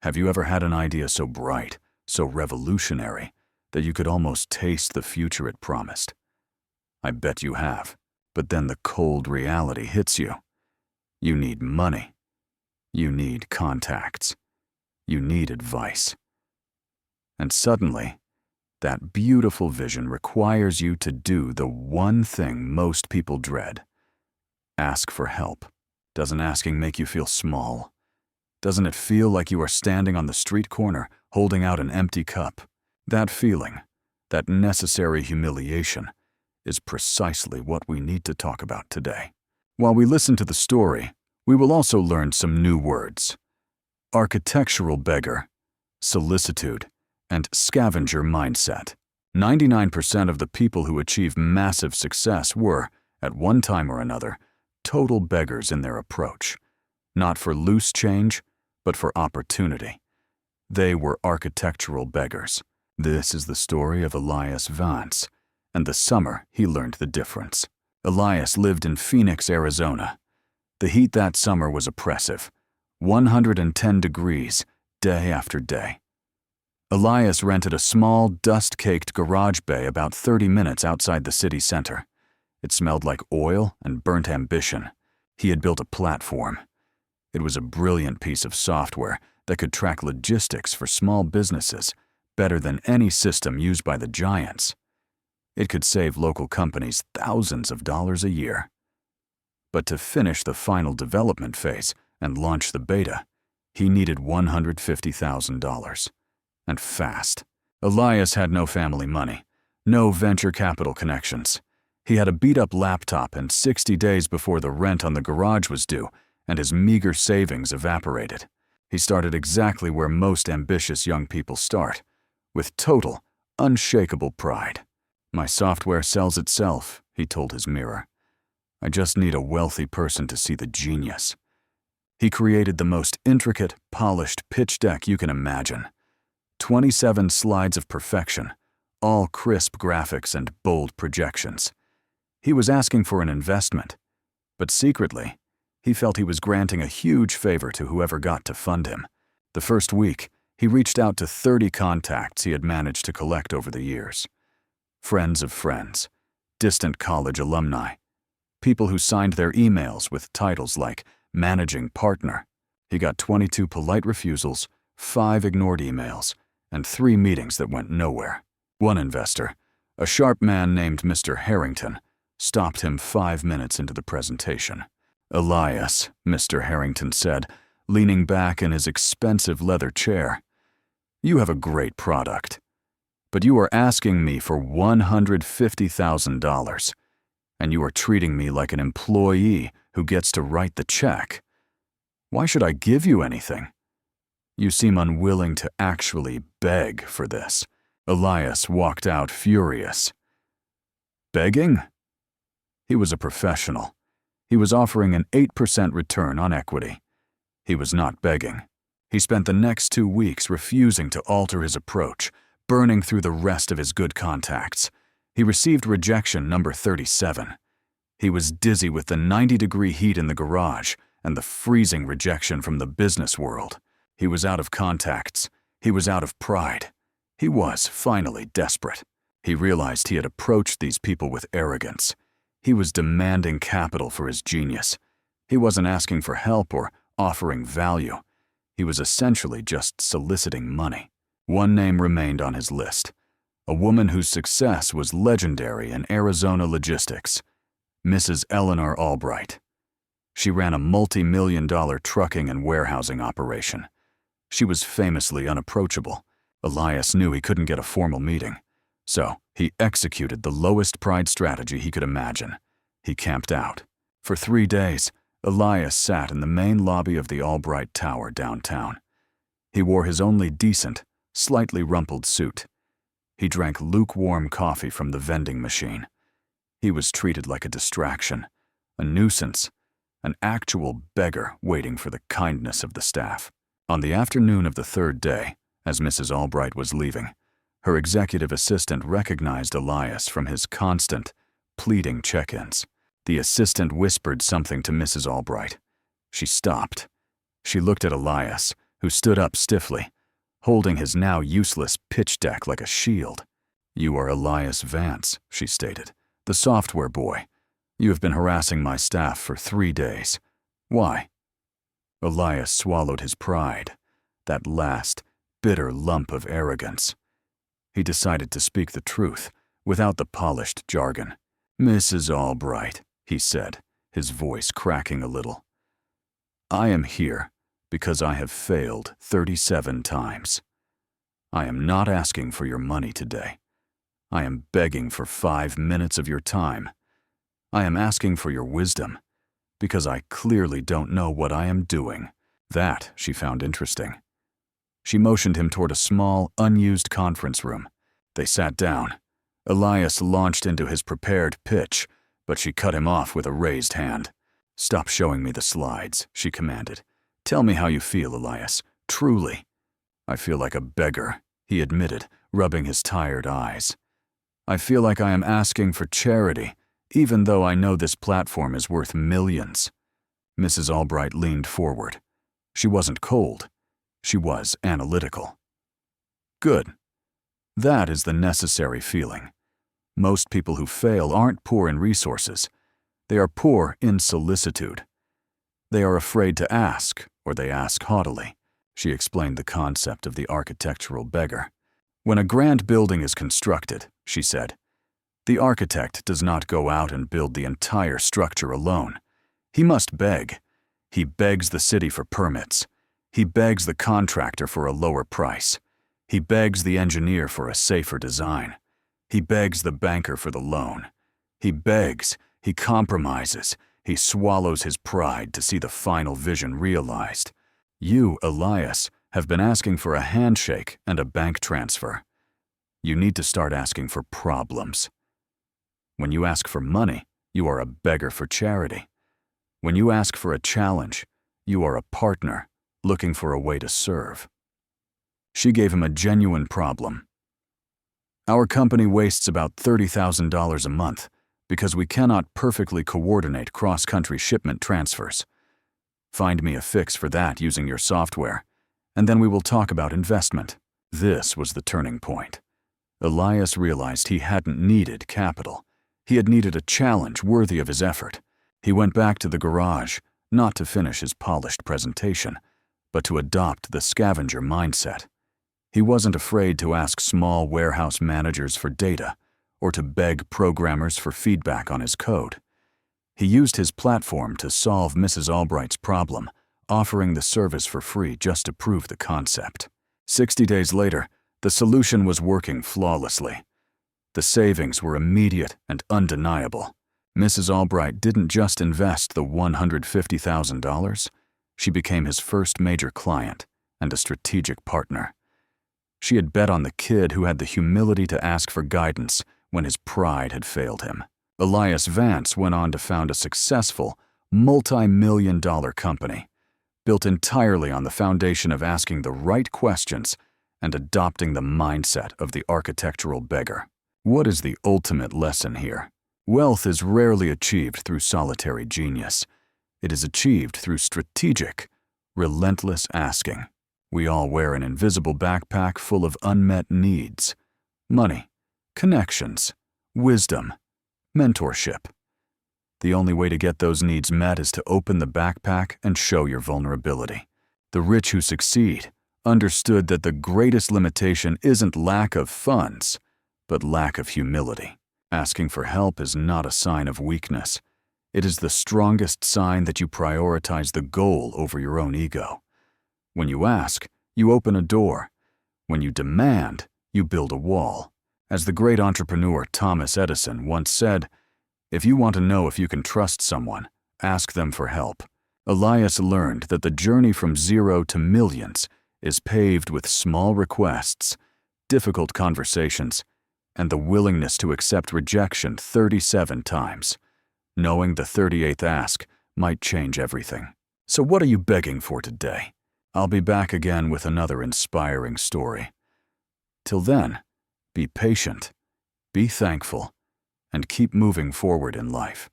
Have you ever had an idea so bright, so revolutionary, that you could almost taste the future it promised? I bet you have. But then the cold reality hits you. You need money. You need contacts. You need advice. And suddenly, that beautiful vision requires you to do the one thing most people dread. Ask for help. Doesn't asking make you feel small? Doesn't it feel like you are standing on the street corner, holding out an empty cup? That feeling, that necessary humiliation, is precisely what we need to talk about today. While we listen to the story, we will also learn some new words: architectural beggar, solicitude, and scavenger mindset. 99% of the people who achieve massive success were, at one time or another, total beggars in their approach. Not for loose change, but for opportunity. They were architectural beggars. This is the story of Elias Vance, and the summer he learned the difference. Elias lived in Phoenix, Arizona. The heat that summer was oppressive, 110 degrees, day after day. Elias rented a small, dust-caked garage bay about 30 minutes outside the city center. It smelled like oil and burnt ambition. He had built a platform. It was a brilliant piece of software that could track logistics for small businesses better than any system used by the giants. It could save local companies thousands of dollars a year. But to finish the final development phase and launch the beta, he needed $150,000. And fast. Elias had no family money, no venture capital connections. He had a beat-up laptop, and 60 days before the rent on the garage was due, and his meager savings evaporated. He started exactly where most ambitious young people start, with total, unshakable pride. "My software sells itself," he told his mirror. "I just need a wealthy person to see the genius." He created the most intricate, polished pitch deck you can imagine. 27 slides of perfection, all crisp graphics and bold projections. He was asking for an investment, but secretly, he felt he was granting a huge favor to whoever got to fund him. The first week, he reached out to 30 contacts he had managed to collect over the years. Friends of friends, distant college alumni, people who signed their emails with titles like managing partner. He got 22 polite refusals, 5 ignored emails, and 3 meetings that went nowhere. One investor, a sharp man named Mr. Harrington, stopped him 5 minutes into the presentation. "Elias," Mr. Harrington said, leaning back in his expensive leather chair, "you have a great product, but you are asking me for $150,000, and you are treating me like an employee who gets to write the check. Why should I give you anything? You seem unwilling to actually beg for this." Elias walked out furious. Begging? He was a professional. He was offering an 8% return on equity. He was not begging. He spent the next 2 weeks refusing to alter his approach, burning through the rest of his good contacts. He received rejection number 37. He was dizzy with the 90-degree heat in the garage and the freezing rejection from the business world. He was out of contacts. He was out of pride. He was finally desperate. He realized he had approached these people with arrogance. He was demanding capital for his genius. He wasn't asking for help or offering value. He was essentially just soliciting money. One name remained on his list, a woman whose success was legendary in Arizona logistics, Mrs. Eleanor Albright. She ran a multi-million-dollar trucking and warehousing operation. She was famously unapproachable. Elias knew he couldn't get a formal meeting, so he executed the lowest pride strategy he could imagine. He camped out. For 3 days, Elias sat in the main lobby of the Albright Tower downtown. He wore his only decent, slightly rumpled suit. He drank lukewarm coffee from the vending machine. He was treated like a distraction, a nuisance, an actual beggar waiting for the kindness of the staff. On the afternoon of the 3rd day, as Mrs. Albright was leaving, her executive assistant recognized Elias from his constant, pleading check-ins. The assistant whispered something to Mrs. Albright. She stopped. She looked at Elias, who stood up stiffly, holding his now useless pitch deck like a shield. "You are Elias Vance," she stated, "the software boy. You have been harassing my staff for 3 days. Why?" Elias swallowed his pride, that last, bitter lump of arrogance. He decided to speak the truth, without the polished jargon. "Mrs. Albright," he said, his voice cracking a little, "I am here because I have failed 37 times. I am not asking for your money today. I am begging for 5 minutes of your time. I am asking for your wisdom, because I clearly don't know what I am doing." That she found interesting. She motioned him toward a small, unused conference room. They sat down. Elias launched into his prepared pitch, but she cut him off with a raised hand. "Stop showing me the slides," she commanded. "Tell me how you feel, Elias. Truly." "I feel like a beggar," he admitted, rubbing his tired eyes. "I feel like I am asking for charity, even though I know this platform is worth millions." Mrs. Albright leaned forward. She wasn't cold. She was analytical. "Good. That is the necessary feeling. Most people who fail aren't poor in resources. They are poor in solicitude. They are afraid to ask, or they ask haughtily." She explained the concept of the architectural beggar. "When a grand building is constructed," she said, "the architect does not go out and build the entire structure alone. He must beg. He begs the city for permits. He begs the contractor for a lower price. He begs the engineer for a safer design. He begs the banker for the loan. He begs, he compromises, he swallows his pride to see the final vision realized. You, Elias, have been asking for a handshake and a bank transfer. You need to start asking for problems. When you ask for money, you are a beggar for charity. When you ask for a challenge, you are a partner looking for a way to serve." She gave him a genuine problem. "Our company wastes about $30,000 a month because we cannot perfectly coordinate cross-country shipment transfers. Find me a fix for that using your software, and then we will talk about investment." This was the turning point. Elias realized he hadn't needed capital. He had needed a challenge worthy of his effort. He went back to the garage, not to finish his polished presentation, but to adopt the scavenger mindset. He wasn't afraid to ask small warehouse managers for data, or to beg programmers for feedback on his code. He used his platform to solve Mrs. Albright's problem, offering the service for free just to prove the concept. 60 days later, the solution was working flawlessly. The savings were immediate and undeniable. Mrs. Albright didn't just invest the $150,000. She became his first major client and a strategic partner. She had bet on the kid who had the humility to ask for guidance when his pride had failed him. Elias Vance went on to found a successful, multi-million-dollar company, built entirely on the foundation of asking the right questions and adopting the mindset of the architectural beggar. What is the ultimate lesson here? Wealth is rarely achieved through solitary genius. It is achieved through strategic, relentless asking. We all wear an invisible backpack full of unmet needs: money, connections, wisdom, mentorship. The only way to get those needs met is to open the backpack and show your vulnerability. The rich who succeed understood that the greatest limitation isn't lack of funds, but lack of humility. Asking for help is not a sign of weakness. It is the strongest sign that you prioritize the goal over your own ego. When you ask, you open a door. When you demand, you build a wall. As the great entrepreneur Thomas Edison once said, "If you want to know if you can trust someone, ask them for help." Elias learned that the journey from zero to millions is paved with small requests, difficult conversations, and the willingness to accept rejection 37 times. Knowing the 38th ask might change everything. So what are you begging for today? I'll be back again with another inspiring story. Till then, be patient, be thankful, and keep moving forward in life.